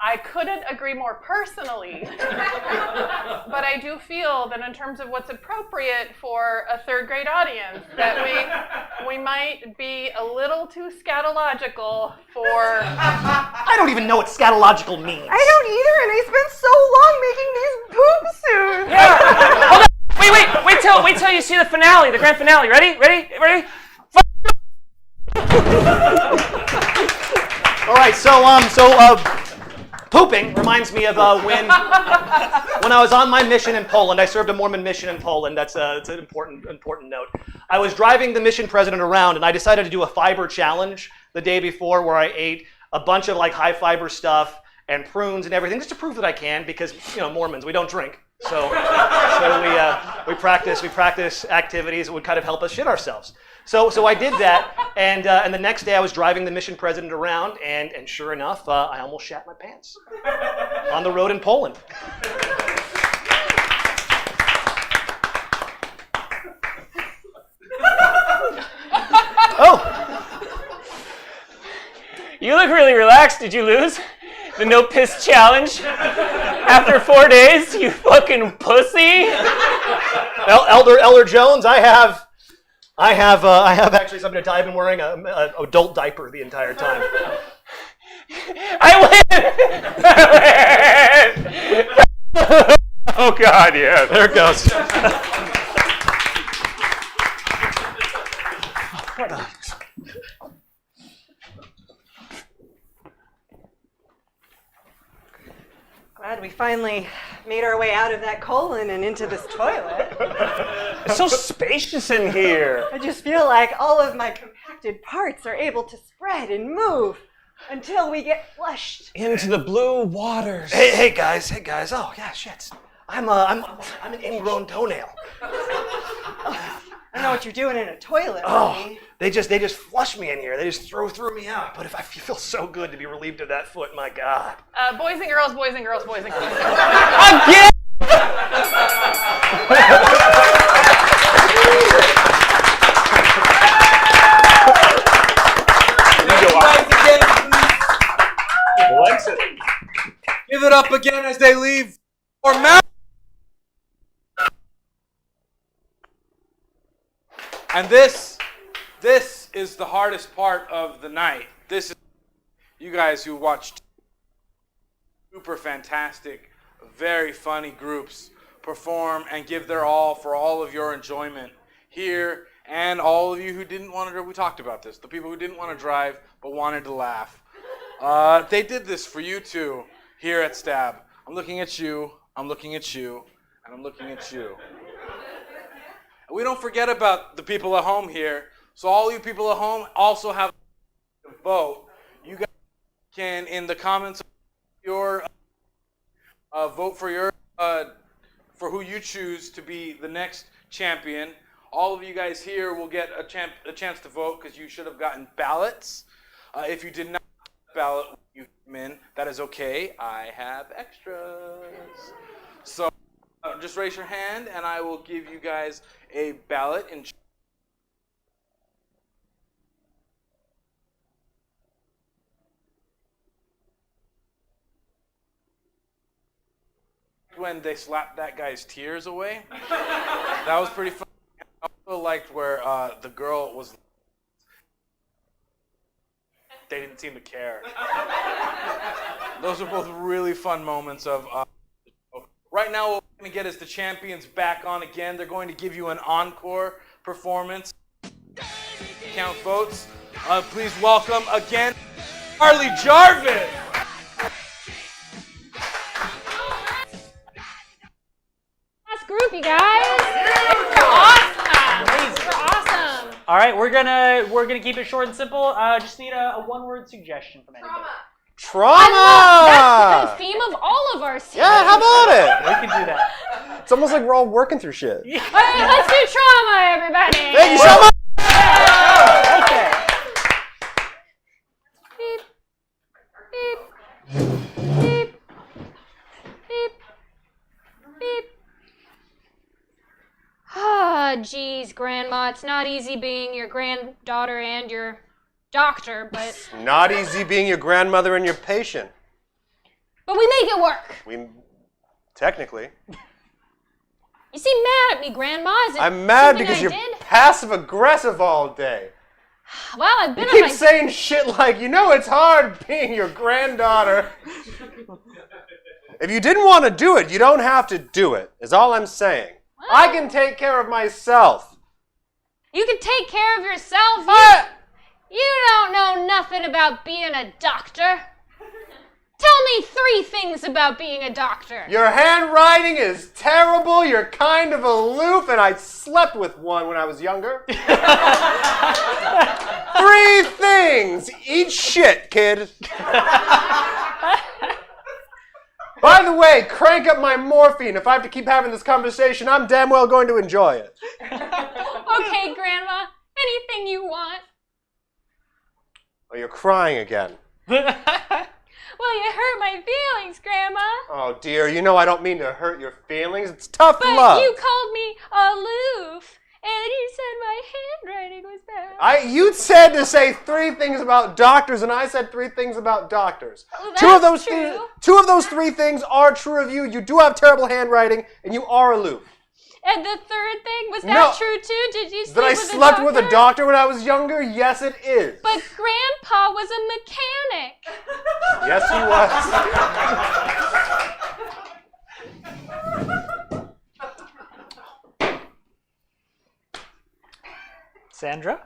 I couldn't agree more personally, but I do feel that in terms of what's appropriate for a third grade audience, that we might be a little too scatological for... I don't even know what scatological means. I don't either, and I spent so long making these poop suits. Yeah. Hold on. Wait till you see the finale, the grand finale. Ready? All right, pooping reminds me of when I was on my mission in Poland. I served a Mormon mission in Poland. It's an important note. I was driving the mission president around, and I decided to do a fiber challenge the day before, where I ate a bunch of high fiber stuff and prunes and everything, just to prove that I can, because Mormons, we don't drink. So we practice activities that would kind of help us shit ourselves. So I did that, and the next day I was driving the mission president around, and sure enough, I almost shat my pants on the road in Poland. You look really relaxed. Did you lose the no piss challenge after 4 days? You fucking pussy. Elder Jones, I have actually something to tie. I've been wearing an adult diaper the entire time. I win! Oh God, yeah. There it goes. Glad we finally made our way out of that colon and into this toilet. It's so spacious in here. I just feel like all of my compacted parts are able to spread and move until we get flushed into the blue waters. Hey guys. Oh yeah, shit. I'm an ingrown toenail. I know what you're doing in a toilet. Oh, they just flush me in here. They just threw me out. But if I feel so good to be relieved of that foot, my God. Boys and girls, boys and girls, boys and girls. Again! Give it up again as they leave. Or Mount. And this is the hardest part of the night. This is you guys who watched super fantastic, very funny groups perform and give their all for all of your enjoyment here, and all of you who didn't want to. We talked about this. The people who didn't want to drive but wanted to laugh. They did this for you too here at Stab. I'm looking at you. I'm looking at you, and I'm looking at you. We don't forget about the people at home here. So all you people at home also have a vote. You guys can, in the comments, your vote for your for who you choose to be the next champion. All of you guys here will get a chance to vote because you should have gotten ballots. If you did not get a ballot when you came in, that is okay. I have extras. So just raise your hand and I will give you guys a ballot. When they slapped that guy's tears away. That was pretty fun. I also liked where the girl was. They didn't seem to care. Those are both really fun moments of. Right now, what we're going to get is the champions back on again. They're going to give you an encore performance. Count votes. Please welcome again, Harley Jarvis. Last group, you guys. You're awesome. You're awesome. All right, we're gonna keep it short and simple. Just need a one-word suggestion from anybody. Trauma! That's the theme of all of our series. Yeah, how about it? We can do that. It's almost like we're all working through shit. All right, let's do trauma, everybody. Thank you so much. Okay. Beep, beep, beep, beep, beep. Ah, geez, Grandma, it's not easy being your granddaughter and your doctor, but Not easy being your grandmother and your patient. we make it work. Technically. You seem mad at me, Grandma. Is it I'm mad something because I you're did? passive aggressive all day. Well, I've been You on keep my saying shit like, it's hard being your granddaughter. If you didn't want to do it, you don't have to do it, is all I'm saying. I can take care of myself. You can take care of yourself. You don't know nothing about being a doctor. Tell me 3 things about being a doctor. Your handwriting is terrible, you're kind of aloof, and I slept with one when I was younger. 3 things! Eat shit, kid. By the way, crank up my morphine. If I have to keep having this conversation, I'm damn well going to enjoy it. Okay, Grandma. Anything you want. Oh, you're crying again. Well, you hurt my feelings, Grandma. Oh, dear, I don't mean to hurt your feelings. It's tough But love. you called me aloof, and you said my handwriting was bad. You said to say 3 things about doctors, and I said 3 things about doctors. Well, Two of that's those true. 2 of those 3 things are true of you. You do have terrible handwriting, and you are aloof. And the third thing, was that No. true too? Did you sleep That I with slept a with a doctor when I was younger? Yes, it is. But Grandpa was a mechanic. Yes, he was. Sandra,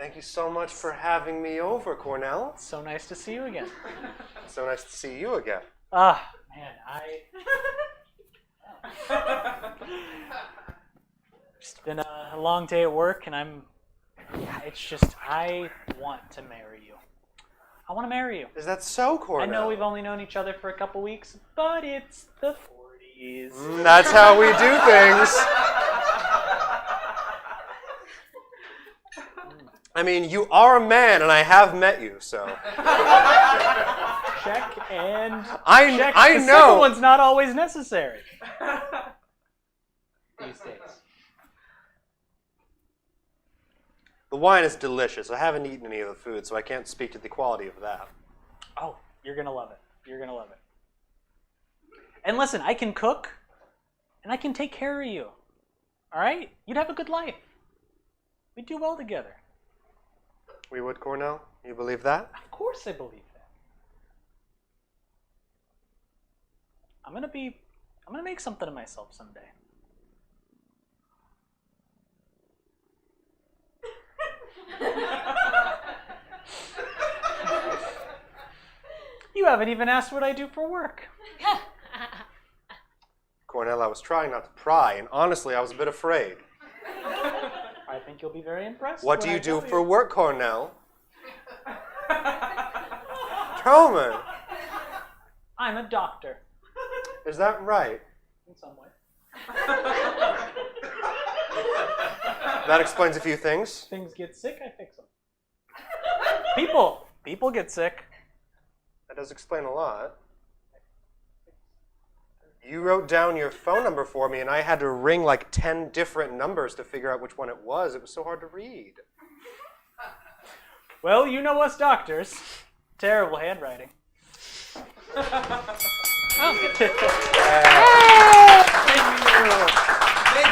Thank you so much for having me over, Cornell. so nice to see you again. So nice to see you again. Ah, man, It's been a long day at work, and I want to marry you. I want to marry you. Is that so, Cornell? I know we've only known each other for a couple weeks, but it's the 40s. That's how we do things. I mean, you are a man, and I have met you, so. Check and I check. know. The second one's not always necessary these days. The wine is delicious. I haven't eaten any of the food, so I can't speak to the quality of that. Oh, you're gonna love it. You're gonna love it. And listen, I can cook, and I can take care of you. All right? You'd have a good life. We'd do well together. We would, Cornell? You believe that? Of course I believe that. I'm gonna make something of myself someday. You haven't even asked what I do for work. Cornell, I was trying not to pry, and honestly, I was a bit afraid. I think you'll be very impressed. What when do you I do tell for work, Cornell? Tell me. I'm a doctor. Is that right? In some way. That explains a few things. Things get sick, I fix them. People get sick. That does explain a lot. You wrote down your phone number for me, and I had to ring like 10 different numbers to figure out which one it was. It was so hard to read. Well, you know us doctors. Terrible handwriting. Thank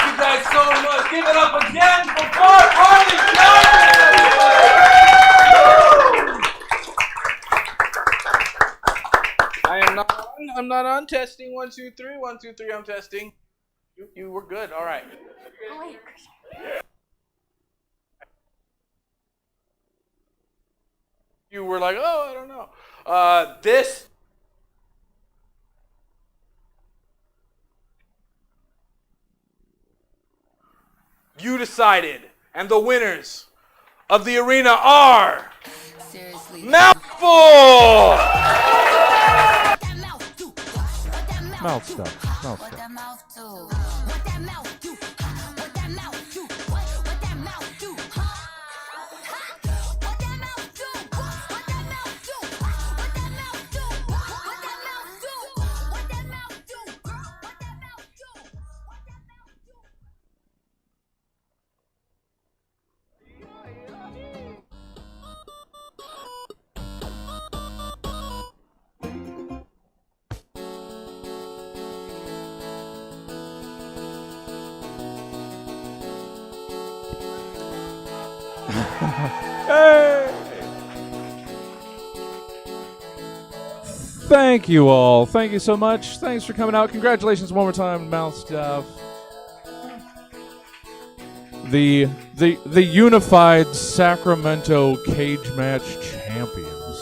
you guys so much. Give it up again for Bart Harley I'm not on. Testing 1 2 3 1 2 3. I'm testing. You were good. All right. You were like, oh, I don't know. This. You decided, and the winners of the arena are Mouthful! Mouth stuff. Mouth stuff. Hey! Thank you all. Thank you so much. Thanks for coming out. Congratulations one more time, Mouth Stuff. The unified Sacramento cage match champions.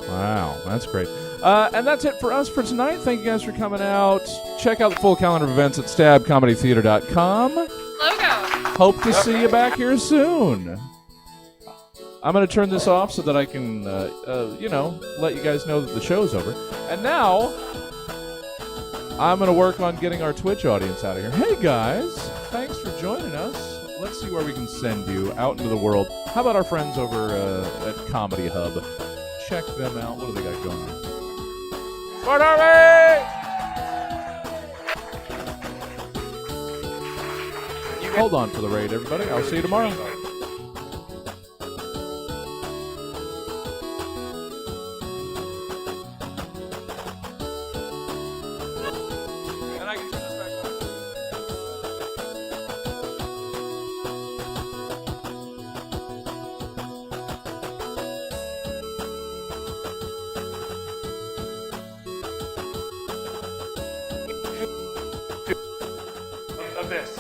Wow, that's great. And that's it for us for tonight. Thank you guys for coming out. Check out the full calendar of events at stabcomedytheater.com. Logo. Hope to see you back here soon. I'm going to turn this off so that I can, let you guys know that the show's over. And now, I'm going to work on getting our Twitch audience out of here. Hey, guys. Thanks for joining us. Let's see where we can send you out into the world. How about our friends over at Comedy Hub? Check them out. What do they got going on? Bart Harley! Hold on for the raid, everybody. I'll see you tomorrow. And I can turn this back on. Of this.